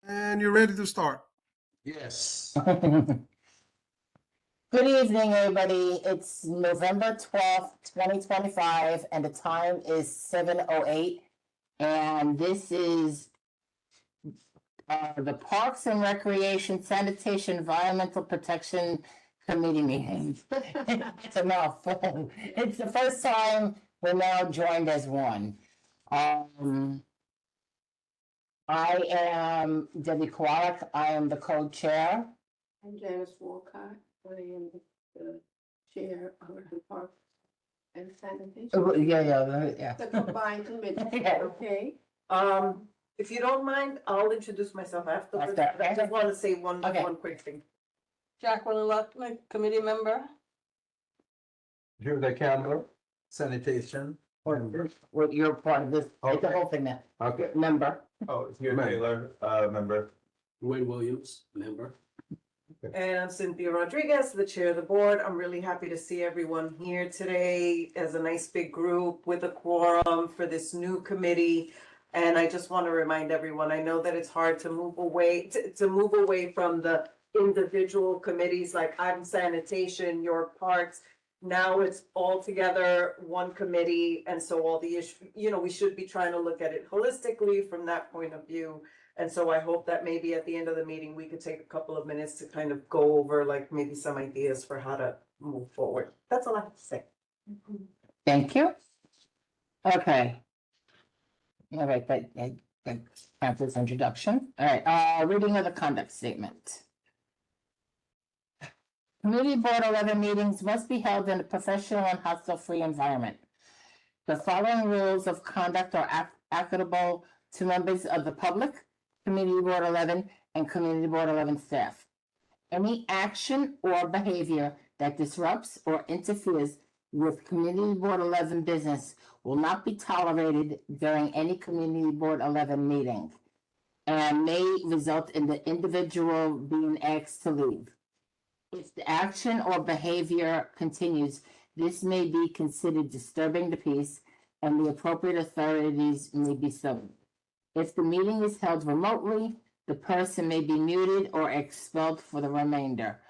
And you're ready to start. Yes. Good evening, everybody. It's November 12th, 2025, and the time is 7:08. And this is the Parks and Recreation Sanitation Environmental Protection Committee meeting. It's a mouthful. It's the first time we're now joined as one. I am Debbie Kowalik. I am the co-chair. I'm Janice Walcott. I am the chair of the Park and Sanitation. Yeah. The combined committee, Yeah. okay? If you don't mind, I'll introduce myself afterwards. After, I okay. just want to say one Okay. quick thing. Jacqueline Luckman, committee member. Drew the Campbell, sanitation. What you're part of this, it's the Okay. whole thing now. Okay. Member. Oh, Hugh Taylor, member. Wayne Williams, member. And I'm Cynthia Rodriguez, the chair of the board. I'm really happy to see everyone here today as a nice big group with a quorum for this new committee. And I just want to remind everyone, I know that it's hard to move away, to move away from the individual committees, like I'm sanitation, your parks. Now it's all together, one committee, and so all the issues, we should be trying to look at it holistically from that point of view. And so I hope that maybe at the end of the meeting, we could take a couple of minutes to kind of go over like maybe some ideas for how to move forward. That's all I have to say. Thank you. Okay. All right, that counts as introduction. All right, reading of the conduct statement. Committee Board 11 meetings must be held in a professional and hostile-free environment. The following rules of conduct are applicable to members of the public, Committee Board 11, and Committee Board 11 staff. Any action or behavior that disrupts or interferes with Committee Board 11 business will not be tolerated during any Committee Board 11 meeting and may result in the individual being asked to leave. If the action or behavior continues, this may be considered disturbing the peace and the appropriate authorities may be summoned. If the meeting is held remotely, the person may be muted or expelled for the remainder.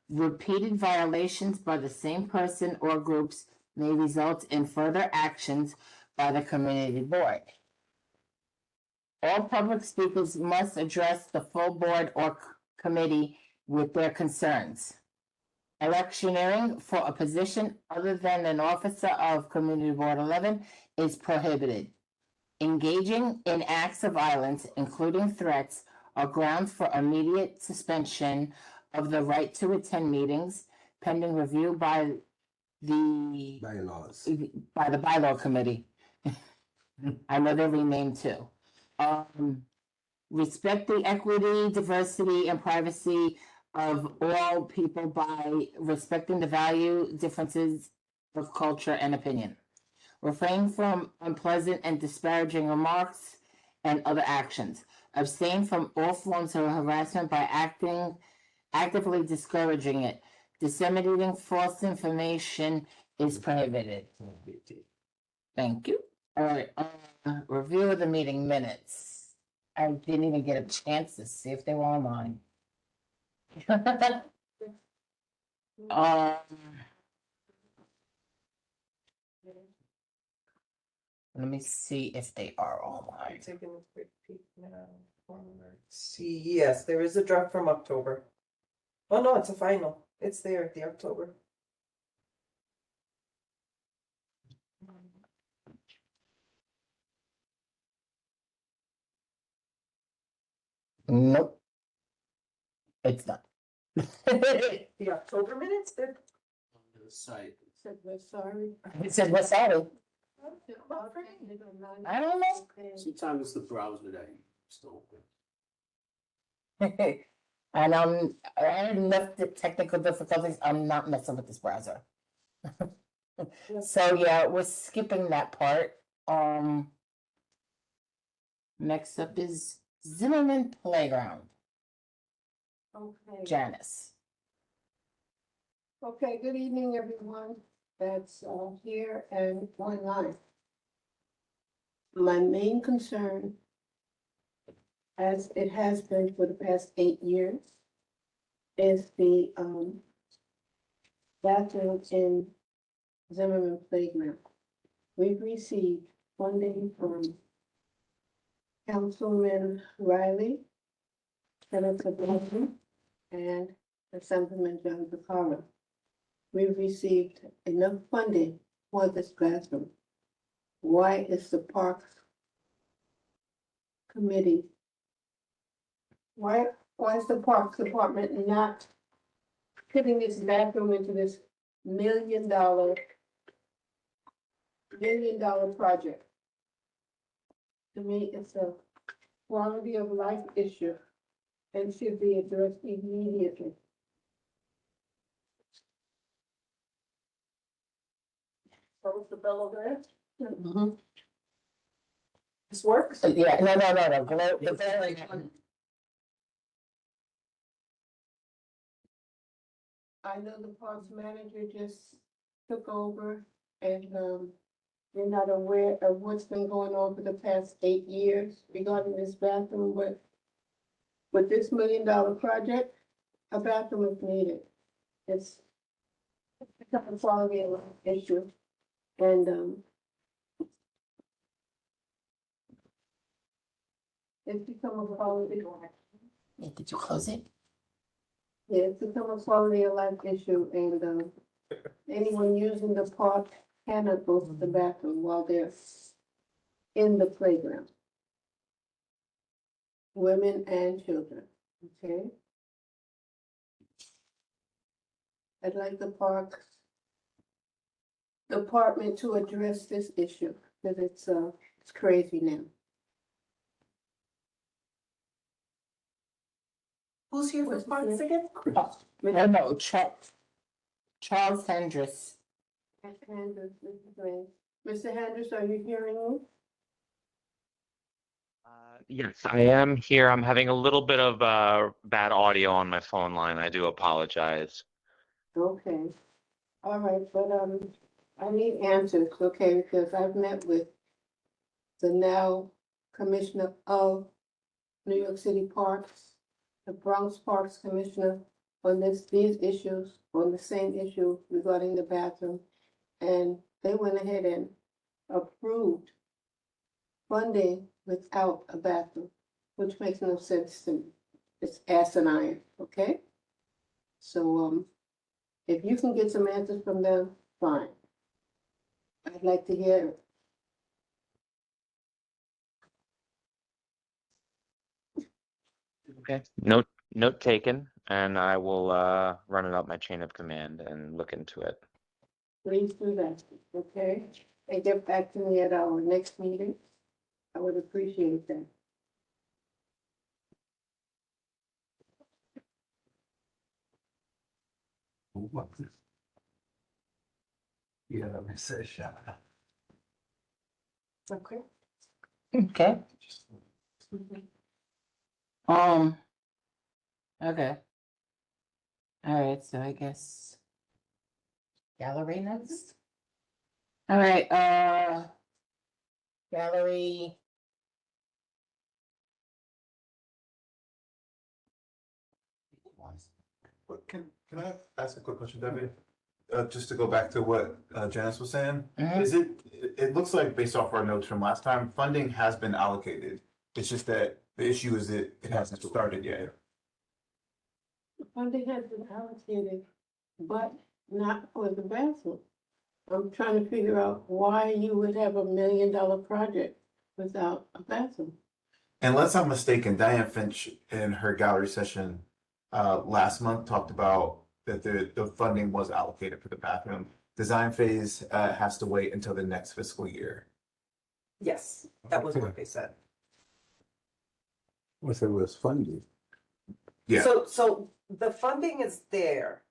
Repeated violations by the same person or groups may result in further actions by the community board. All public speakers must address the full board or committee with their concerns. Electioneering for a position other than an officer of Community Board 11 is prohibited. Engaging in acts of violence, including threats, are grounds for immediate suspension of the right to attend meetings pending review by the Bylaws. bylaw committee. I know they're renamed too. Respect the equity, diversity, and privacy of all people by respecting the value differences of culture and opinion. Refrain from unpleasant and disparaging remarks and other actions. Abstain from all forms of harassment by actively discouraging it. Disseminating false information is prohibited. Thank you. All right, review of the meeting minutes. I didn't even get a chance to see if they were online. Let me see if they are I'm online. taking a quick peek now. See, yes, there is a draft from October. Oh, no, it's a final. It's there, the October. Nope. It's not. It The October minutes, they're On the site. Said we're sorry. said, what's that? I don't know. Sometimes it's the browser that you still. And I had enough technical difficulties. I'm not messing with this browser. So yeah, we're skipping that part. Next up is Zimmerman Playground. Okay. Janice. Okay, good evening, everyone that's here and online. My main concern as it has been for the past 8 years, is the bathroom in Zimmerman Playground. We've received funding from Councilman Riley, Senator Blunt, and Assemblyman John Vaccaro. We've received enough funding for this bathroom. Why is the Parks Committee, why is the Parks Department not putting this bathroom into this $1 million project? To me, it's a quality of life issue and should be addressed immediately. Close the bell over there. Mhm. This works? Yeah, no, the very. I know the parks manager just took over and, they're not aware of what's been going on for the past 8 years regarding this bathroom, but with this $1 million project, a bathroom is needed. It's become a quality of life issue. And, it's become a quality, Yeah, did you close it? yeah, it's become a quality of life issue, and, anyone using the park cannot go to the bathroom while they're in the playground. Women and children, okay? I'd like the parks department to address this issue, because it's crazy now. Who's here for What's his parks name? again? No, Charles Hendricks. Andrews, Mr. Hendricks, are you hearing me? Yes, I am here. I'm having a little bit of bad audio on my phone line. I do apologize. Okay, all right, but, I need answers, okay, because I've met with the now Commissioner of New York City Parks, the Bronx Parks Commissioner on these issues, on the same issue regarding the bathroom. And they went ahead and approved funding without a bathroom, which makes no sense to me. It's asinine, okay? So, if you can get some answers from them, fine. I'd like to hear it. Okay. Note taken, and I will run it up my chain of command and look into it. Please do that, okay? And get back to me at our next meeting. I would appreciate that. Yeah, let me say, shout out. Okay. Okay, okay. All right, so I guess gallery next. All right, gallery. Can I ask a quick question, Debbie? Just to go back to what Janice was saying, Mhm. is it looks like based off our notes from last time, funding has been allocated. It's just that the issue is it hasn't started yet. Funding has been allocated, but not for the bathroom. I'm trying to figure out why you would have $1 million project without a bathroom. Unless I'm mistaken, Diane Finch in her gallery session last month talked about that the funding was allocated for the bathroom. Design phase has to wait until the next fiscal year. Yes, that was what they said. What's it was funded? Yeah. So the funding is there.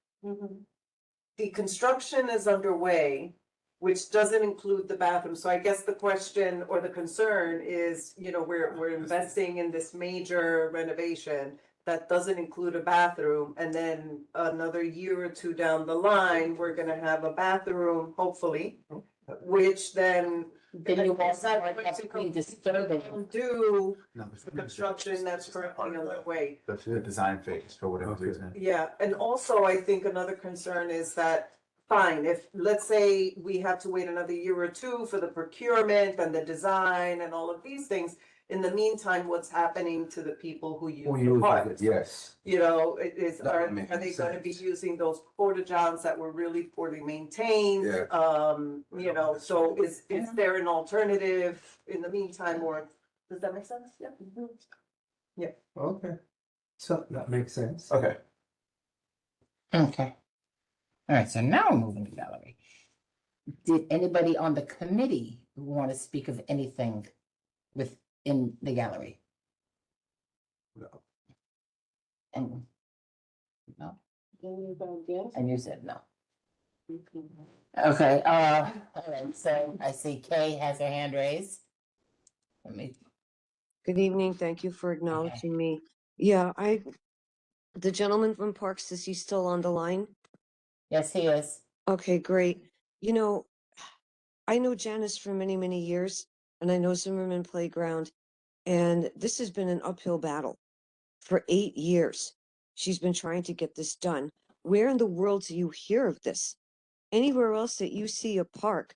The construction is underway, which doesn't include the bathroom. So I guess the question or the concern is, we're investing in this major renovation that doesn't include a bathroom, and then another year or two down the line, we're gonna have a bathroom, hopefully, which then Then you It's also not want going that to to be come- disturbing. Do No, the construction that's currently underway. the design phase for whatever Okay. reason. Yeah, and also I think another concern is that, fine, if, let's say we have to wait another year or two for the procurement and the design and all of these things. In the meantime, what's happening to the people who use Who the uses park? it, yes. You know, it is, That are would make they gonna be sense. using those porta johns that were really poorly maintained? Yeah. You know, so is there an alternative in the meantime, or, does that make sense? Yeah. Okay. So that makes sense. Okay. Okay. All right, so now we're moving to gallery. Did anybody on the committee want to speak of anything within the gallery? No. And no, Yes. and you said no. Okay, all right, so I see Kay has her hand raised. Let me, Good evening. Thank you for acknowledging me. Yeah, the gentleman from Parks, is he still on the line? yes, he is. Okay, great. You know, I know Janice for many, many years, and I know Zimmerman Playground, and this has been an uphill battle for 8 years. She's been trying to get this done. Where in the world do you hear of this? Anywhere else that you see a park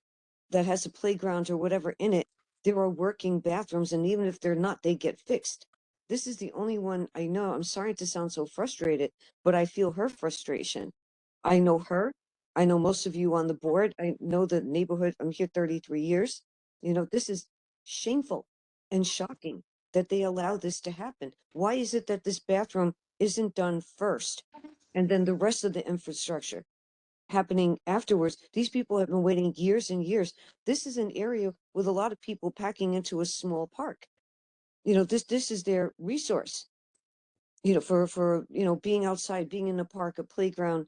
that has a playground or whatever in it, there are working bathrooms, and even if they're not, they get fixed. This is the only one I know. I'm sorry to sound so frustrated, but I feel her frustration. I know her. I know most of you on the board. I know the neighborhood. I'm here 33 years. You know, this is shameful and shocking that they allow this to happen. Why is it that this bathroom isn't done first and then the rest of the infrastructure happening afterwards? These people have been waiting years and years. This is an area with a lot of people packing into a small park. You know, this is their resource, you know, for being outside, being in the park, a playground,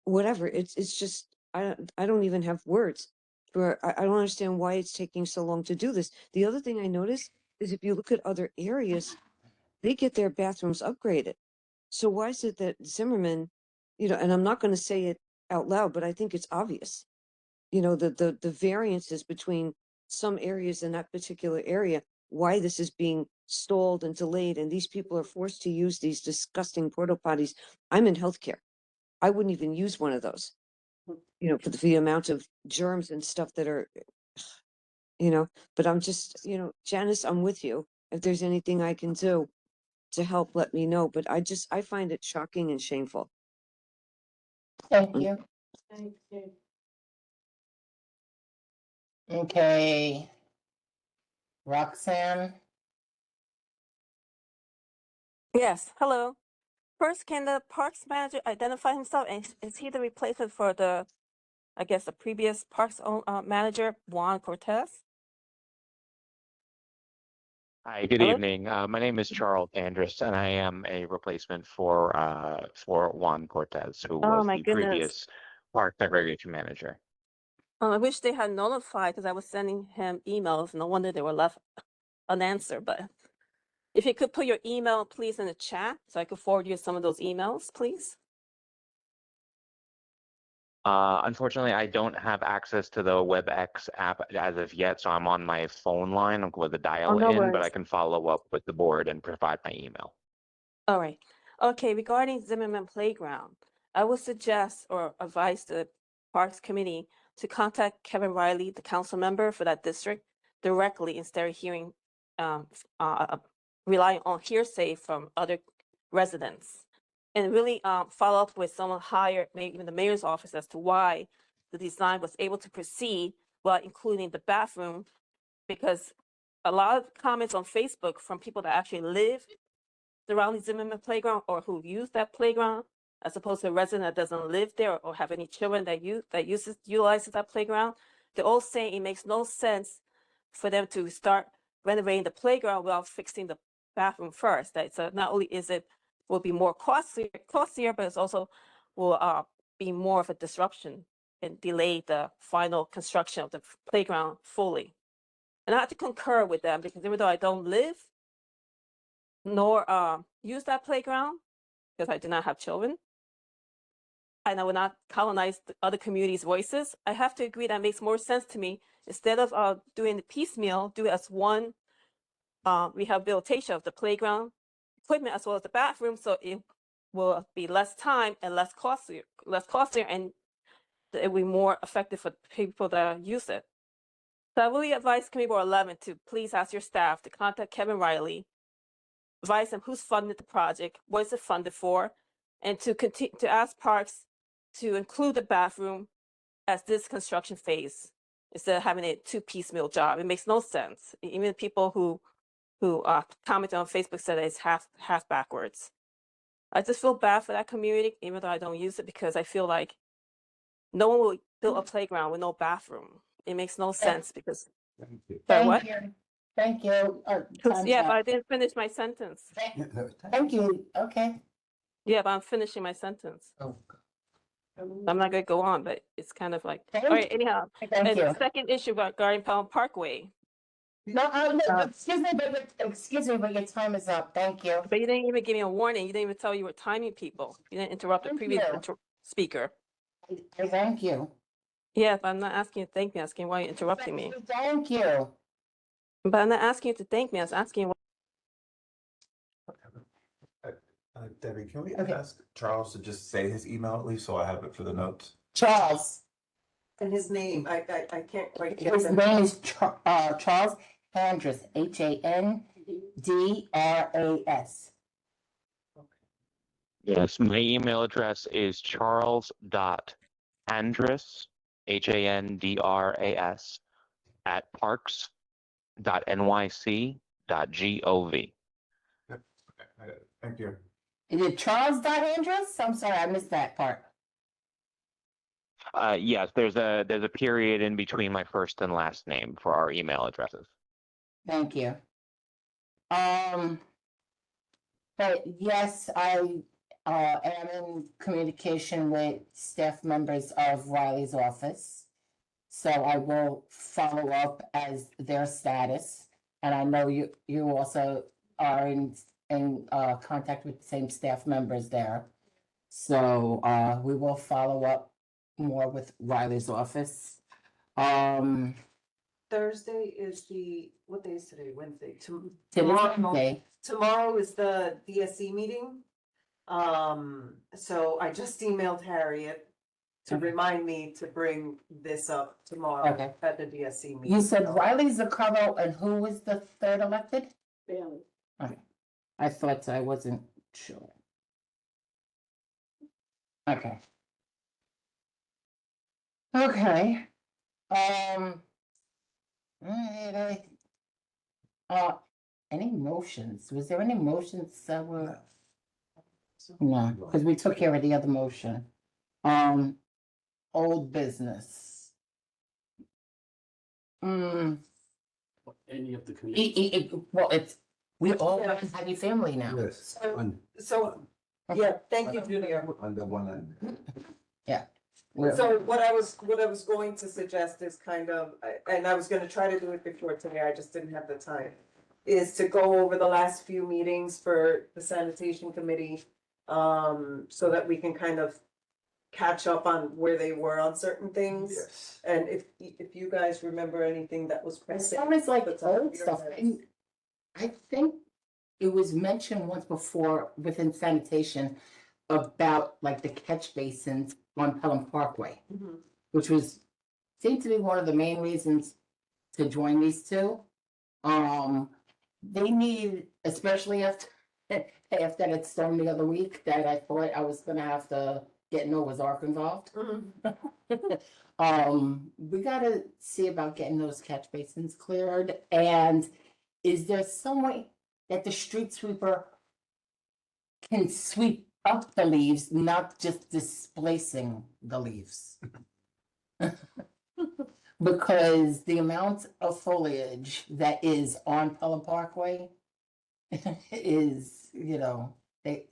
whatever. It's just, I don't even have words for. I don't understand why it's taking so long to do this. The other thing I noticed is if you look at other areas, they get their bathrooms upgraded. So why is it that Zimmerman, and I'm not going to say it out loud, but I think it's obvious, the variances between some areas in that particular area, why this is being stalled and delayed, and these people are forced to use these disgusting porta potties. I'm in healthcare. I wouldn't even use one of those, for the amount of germs and stuff that are, but I'm just, Janice, I'm with you. If there's anything I can do to help, let me know. But I find it shocking and shameful. Thank you. Thank you. Okay. Roxanne, Yes, hello. First, can the parks manager identify himself? And is he the replacement for the previous parks manager, Juan Cortez? Hi, good Hello? evening. My name is Charles Andrus, and I am a replacement for Juan Cortez, who Oh was my the goodness. previous park and recreation manager. I wish they had notified because I was sending him emails. No wonder they were left unanswered. But if you could put your email, please, in the chat so I could forward you some of those emails, please. Unfortunately, I don't have access to the WebEx app as of yet, so I'm on my phone line with a Oh, dial no in, but I worries. can follow up with the board and provide my email. All right. Okay, regarding Zimmerman Playground, I would suggest or advise the Parks Committee to contact Kevin Riley, the council member for that district, directly instead of relying on hearsay from other residents. And really follow up with someone higher, maybe even the mayor's office, as to why the design was able to proceed while including the bathroom. Because a lot of comments on Facebook from people that actually live surrounding Zimmerman Playground or who use that playground, as opposed to a resident that doesn't live there or have any children that utilizes that playground, they're all saying it makes no sense for them to start renovating the playground without fixing the bathroom first. That so not only will be more costlier, but it's also will be more of a disruption and delay the final construction of the playground fully. And I have to concur with them because even though I don't live nor use that playground because I do not have children, and I will not colonize the other communities' voices, I have to agree that makes more sense to me. Instead of doing the piecemeal, do it as one rehabilitation of the playground equipment as well as the bathroom, so it will be less time and less costlier, and it will be more effective for people that use it. So I really advise Committee Board 11 to please ask your staff to contact Kevin Riley, advise him who's funded the project, what is it funded for, and to continue to ask Parks to include the bathroom as this construction phase instead of having a two piecemeal job. It makes no sense. Even people who commented on Facebook said that it's half backwards. I just feel bad for that community, even though I don't use it, because I feel like no one will build a playground with no bathroom. It makes no sense because. Thank you. Sorry, Thank what? you. Thank you. Time's Yeah, up. but I didn't finish my sentence. Thank you. Okay. Yeah, but I'm finishing my sentence. Oh, I'm not gonna go on, but it's kind of like, all Thank right, anyhow. Thank And you. the second issue about Garden Palm Parkway, No, no, excuse me, but your time is up. Thank you. but you didn't even give me a warning. You didn't even tell you were timing people. You didn't interrupt the Thank previous you. speaker. I thank you. Yeah, but I'm not asking you to thank me, I'm asking why you're interrupting me. Thank you. But I'm not asking you to thank me, I was asking you. Debbie, can we Okay. ask Charles to just say his email at least so I have it for the notes? Charles. And his name, I can't quite get His that. name is Charles Handras, Handras. Yes, my email address is charles.andras, Handras, at parks.nyc.gov. Yep. Okay, I got it. Thank you. Is it Charles.Handras? I'm sorry, I missed that part. Yes, there's a period in between my first and last name for our email addresses. Thank you. But yes, I am in communication with staff members of Riley's office. So I will follow up as their status. And I know you also are in contact with the same staff members there. So we will follow up more with Riley's office. Thursday is what day is today? Wednesday. Tomorrow, Tomorrow is the DSC meeting. So I just emailed Harriet to Okay. remind me to bring this up tomorrow Okay. at the DSC meeting. you said So- Riley Zaccaro, and who was the third elected? Bailey. Okay, I thought so, I wasn't sure. Okay. Okay. Any motions? Was there any motions that were? No, because we took care of the other motion. Old business. Any of the committees. Well, we all Yeah. have happy family now. Yes. So, yeah, thank you, Julia. Under one end. So what I was going to suggest is kind of, and I was gonna try to do it before today, I just didn't have the time. Is to go over the last few meetings for the sanitation committee, so that we can kind of catch up on where they were on certain things. Yes. And if you guys remember anything that was It pressing. sounds like that's on old your stuff, heads. and I think it was mentioned once before within sanitation about like the catch basins on Pelham Parkway, Mhm. which seemed to be one of the main reasons to join these two. They need, especially after that storm the other week, that I thought I was gonna have to get Noah's Ark involved. Mhm. We gotta see about getting those catch basins cleared, and is there some way that the street sweeper can sweep up the leaves, not just displacing the leaves? Because the amount of foliage that is on Pelham Parkway is, they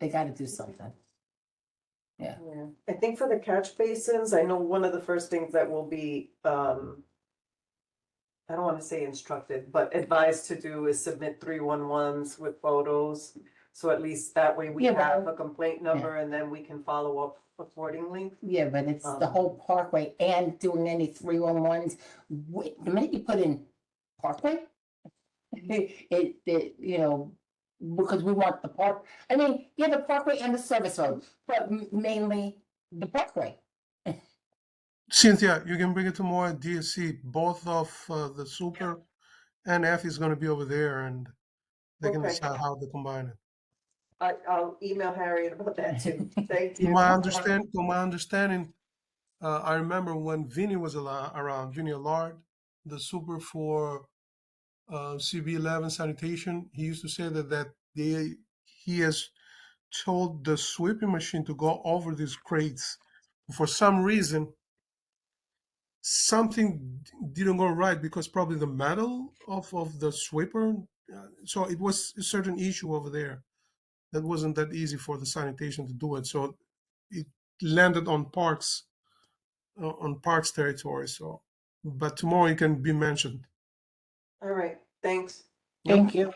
gotta do something. Yeah, I think for the catch basins, I know one of the first things that will be, I don't wanna say instructed, but advised to do is submit 311s with photos. So at least that way we Yeah, but- have a complaint number and then we can follow up accordingly. Yeah, but it's the Um, whole parkway and doing any 311s. The minute you put in parkway, you know, because we want the park, I mean, yeah, the parkway and the service road, but mainly the parkway. Cynthia, you can bring it to more DSC. Both of the super and F is going to be over there, and they can Okay. decide how to combine it. I'll email Harriet about that too. Thank To you. my understanding, I remember when Vinny was around, Vinny Allard, the super for CB11 sanitation. He used to say that he has told the sweeping machine to go over these crates. For some reason, something didn't go right because probably the metal of the sweeper. So it was a certain issue over there that wasn't that easy for the sanitation to do it. So it landed on Parks territory. So, but tomorrow it can be mentioned. All right, thanks. Thank you.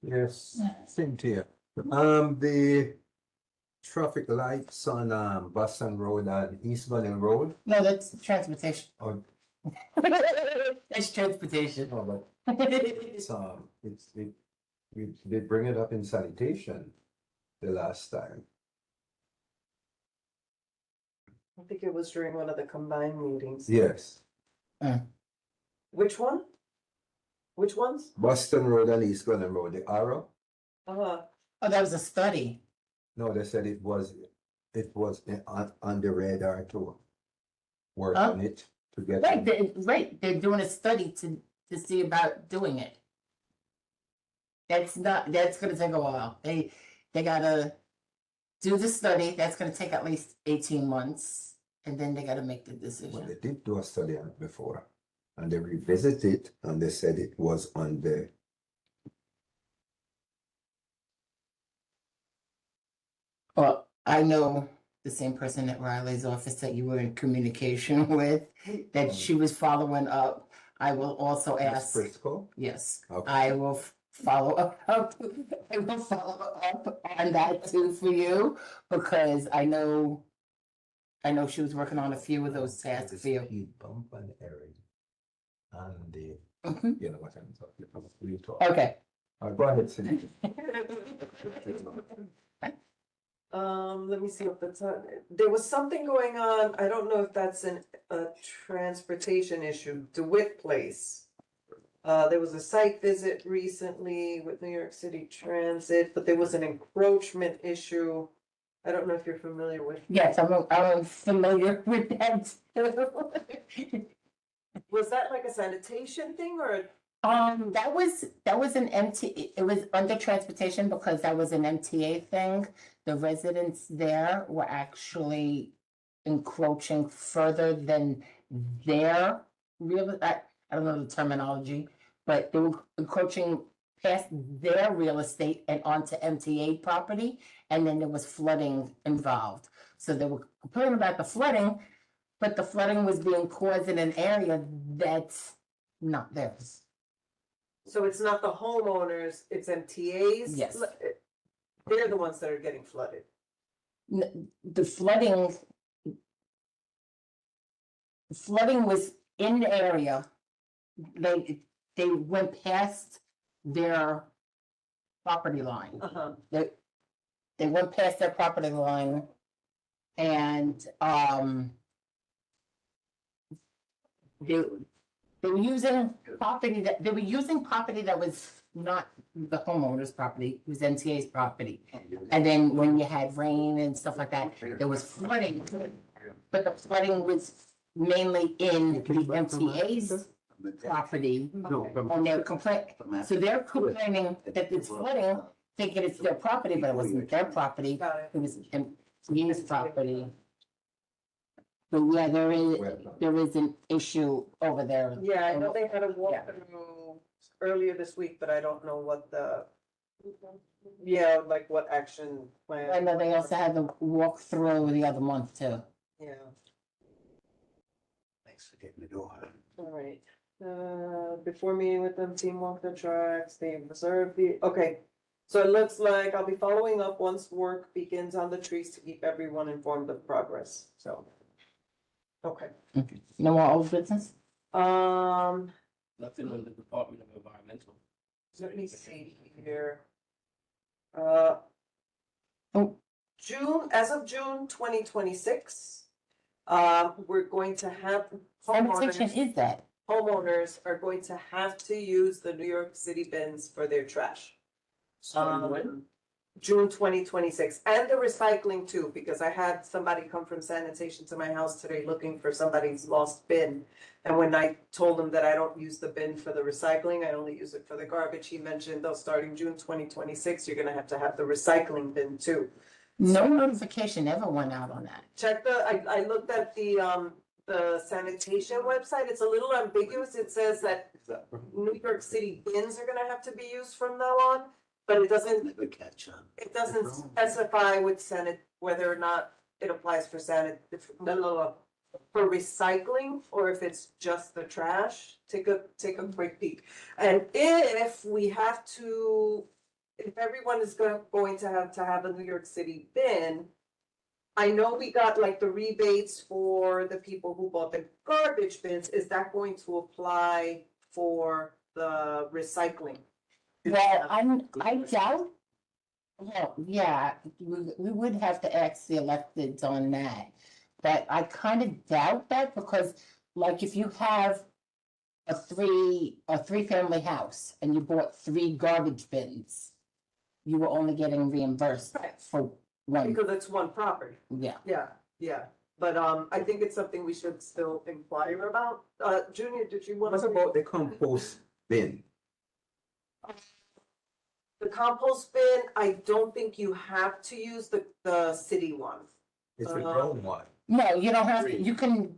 Yes, Cynthia. The traffic lights on Boston Road and East Glen Road. No, that's transportation. Oh, That's transportation. no, but we did bring it up in sanitation the last time. I think it was during one of the combined meetings. Yes, Which one? Which ones? Boston Road and East Glen Road, the arrow. Uh-huh. Oh, that was a study. No, they said it was on the radar to work Huh? on it to get. Right, they're doing a study to see about doing it. That's gonna take a while. They gotta do the study, that's gonna take at least 18 months, and then they gotta make the Well, decision. they did do a study on it before, and they revisited it, and they said it was on the. Well, I know the same person at Riley's office that you were in communication with, that she was following up. I will also Ms. ask, Frisco? yes, Okay. I will follow up. I will follow up on that too for you, because I know she was working on a few of those tasks for you. Speed bump and area. And the, Mhm. you know what I'm talking about. We talk. Okay. Go ahead, Cindy. Let me see if that's, there was something going on, I don't know if that's a transportation issue, DeWitt Place. There was a site visit recently with New York City Transit, but there was an encroachment issue. I don't know if you're familiar with. Yes, I'm familiar with that. Was that like a sanitation thing or? That was an it was under transportation because that was an MTA thing. The residents there were actually encroaching further than their I don't know the terminology, but they were encroaching past their real estate and onto MTA property, and then there was flooding involved. So they were complaining about the flooding, but the flooding was being caused in an area that's not theirs. So it's not the homeowners, it's MTAs? Yes. They're the ones that are getting flooded. The flooding was in the area. They went past their property line. Uh-huh. They went past their property line, and they were using property that was not the homeowner's property, it was NTA's property. And then when you had rain and stuff like that, there was flooding, but the flooding was mainly in the MTA's property. And they're complaining that it's flooding, thinking it's their property, but it wasn't their property, Got it. it was MTA's property. But yeah, there is an issue over there. Yeah, I know they had a walkthrough earlier this week, but I don't know what like what action plan. I know they also had the walkthrough the other month too. Yeah, Thanks for getting it on. all right. Before meeting with them, team walk the tracks, they observed okay. So it looks like I'll be following up once work begins on the trees to keep everyone informed of progress, so. Okay. No more old business? Nothing on the Department of Environmental. Let me see here. Oh. As of June 2026, we're going to have Sanitation is that? homeowners are going to have to use the New York City bins for their trash. Starting when? June 2026, and the recycling too, because I had somebody come from sanitation to my house today looking for somebody's lost bin. And when I told him that I don't use the bin for the recycling, I only use it for the garbage, he mentioned, though, starting June 2026, you're gonna have to have the recycling bin too. No notification ever went out on that. Check I looked at the sanitation website, it's a little ambiguous, it says that New York City bins are gonna have to be used from now on, but it doesn't Never catch on. It doesn't specify with whether or not it applies for for recycling, or if it's just the trash. Take a quick peek. And if everyone is going to have a New York City bin, I know we got like the rebates for the people who bought the garbage bins. Is that going to apply for the recycling? Well, I doubt. Well, yeah, we would have to ask the electeds on that. But I kind of doubt that because like if you have a three family house and you bought 3 garbage bins, you were only getting reimbursed Right. for one. Because it's one property. Yeah. Yeah, but I think it's something we should still inquire about. Junior, did you want What to? about the compost bin? The compost bin, I don't think you have to use the city one. It's a brown one. No, you don't have to. You can.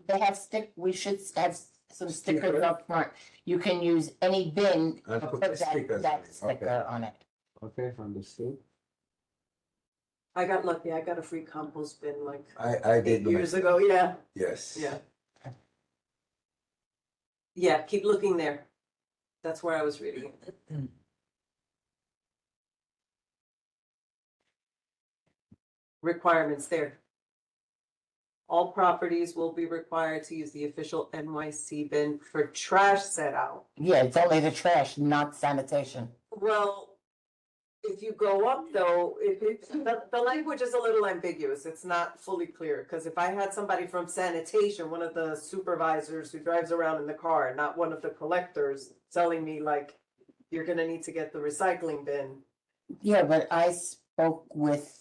They have we should have some stickers Sticker? up front. You can use any bin And and put put the stickers that on it. sticker Okay. on it. Okay, understood. I got lucky, I got a free compost bin like I 8 did. years ago, yeah, Yes. yeah. Yeah, keep looking there. That's where I was reading it. Requirements there. All properties will be required to use the official NYC bin for trash set out. Yeah, it's only the trash, not sanitation. Well, if you go up though, the language is a little ambiguous, it's not fully clear, because if I had somebody from sanitation, one of the supervisors who drives around in the car, not one of the collectors, telling me like, you're gonna need to get the recycling bin. Yeah, but I spoke with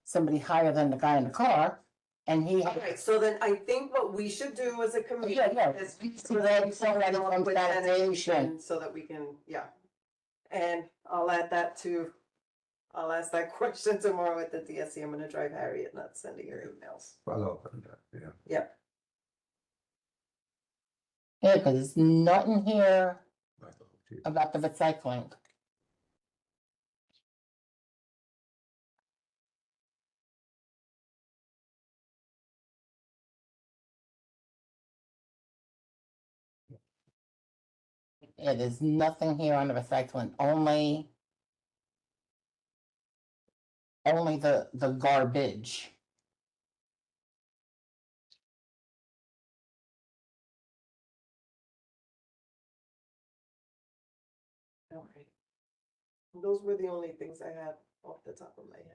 somebody higher than the guy in the car, and he had. Okay, so then I think what we should do as a committee Yeah, is. so then somebody from with sanitation. So that we can, yeah. And I'll ask that question tomorrow at the DSC. I'm gonna drive Harriet, not sending her emails. Follow up on that, yeah. Yeah. Yeah, because there's nothing here about the recycling. Yeah, there's nothing here on the recycling, only the garbage. Okay. Those were the only things I had off the top of my head.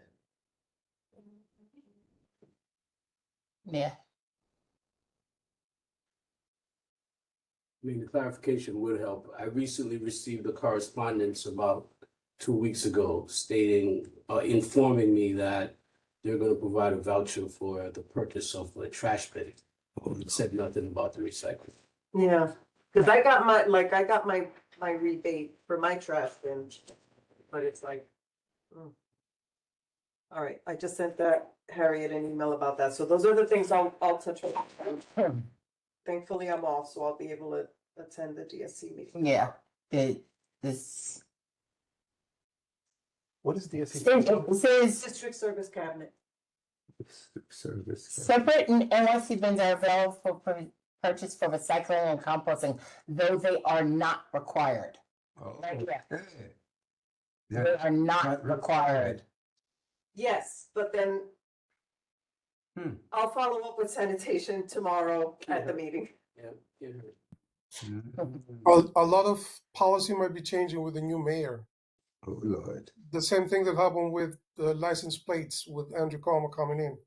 Yeah. I mean, the clarification would help. I recently received a correspondence about 2 weeks ago stating, informing me that they're gonna provide a voucher for the purchase of a trash bin. It said nothing about the recycling. Yeah, cause I got my rebate for my trash bin, but it's like. All right, I just sent that Harriet an email about that. So those are the things I'll touch on. Thankfully, I'm off, so I'll be able to attend the DSC meeting. Yeah, this. What is DSC? It says District Service Cabinet. Service. separate and NYC bins are available for purchase for recycling and composting, though they are not required. Oh, Right here. okay. They They're are not not required. Yes, but then Hmm. I'll follow up with sanitation tomorrow at the meeting. Yeah, yeah. Mm. A lot of policy might be changing with the new mayor. Oh, Lord. The same thing that happened with the license plates with Andrew Cuomo coming in.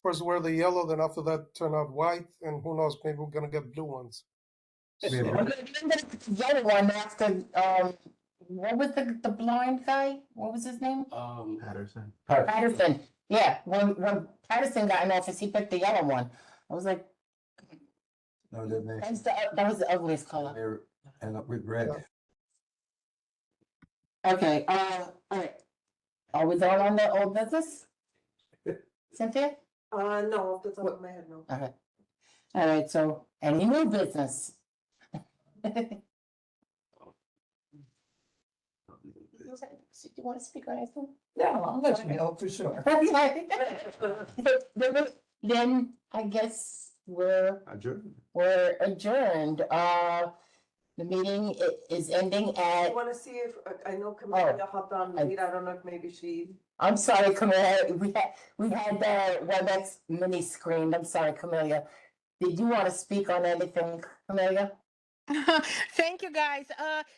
First wear the yellow, then after that turn out white, and who knows, maybe we're gonna get blue ones. Maybe. Remember the other one after, what was the blind guy? What was his name? Patterson. Patterson. Yeah, when Patterson got in office, he picked the yellow one. I was like, No, that makes. that was the ugliest color. They're end up with red. Okay, all right. Are we done on the old business? Cynthia? No, off the top of my head, no. Okay. All right, so any new business? Do you want to speak on anything? No, I'll let you know for sure. Then I guess we're adjourned. The meeting is ending I at, wanna see if, I know Camilla hopped on late, I don't know if maybe she. I'm sorry, Camelia, we had the WebEx mini screened. I'm sorry, Camelia. Did you want to speak on anything, Camelia? Thank you, guys.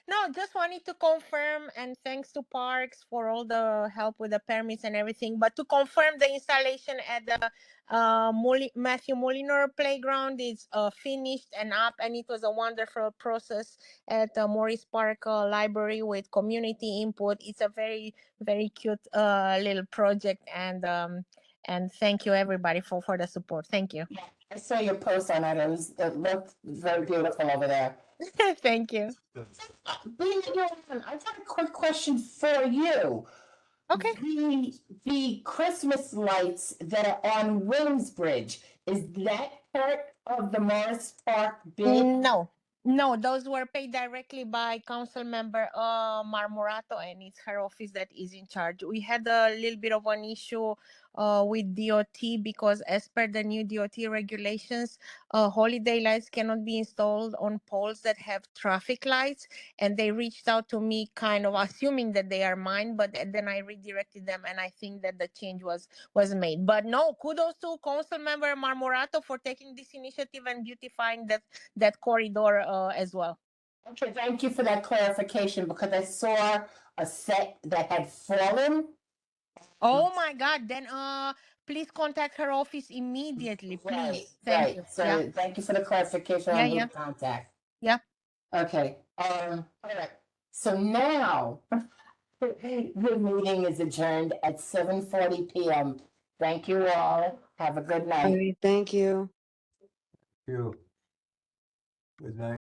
No, just wanted to confirm, and thanks to Parks for all the help with the permits and everything. But to confirm, the installation at the Matthew Molinor Playground is finished and up, and it was a wonderful process at the Morris Park Library with community input. It's a very, very cute little project, and thank you everybody for the support. Thank you. I saw your post on it. It looked very beautiful over there. Thank you. Being that you're on, I've got a quick question for you. Okay. The Christmas lights that are on Williamsbridge, is that part of the Morris Park bid? No, those were paid directly by council member Marmorato, and it's her office that is in charge. We had a little bit of an issue with DOT because as per the new DOT regulations, holiday lights cannot be installed on poles that have traffic lights, and they reached out to me kind of assuming that they are mine, but then I redirected them, and I think that the change was made. But no, kudos to council member Marmorato for taking this initiative and beautifying that corridor as well. Okay, thank you for that clarification because I saw a set that had fallen. Oh my God! Then please contact her office immediately, please. Thank you. So Yeah. thank you for the clarification on who to contact. Yeah. Okay, all right. So now the meeting is adjourned at 7:40 PM. Thank you all. Have a good night. Thank you. You. Good night.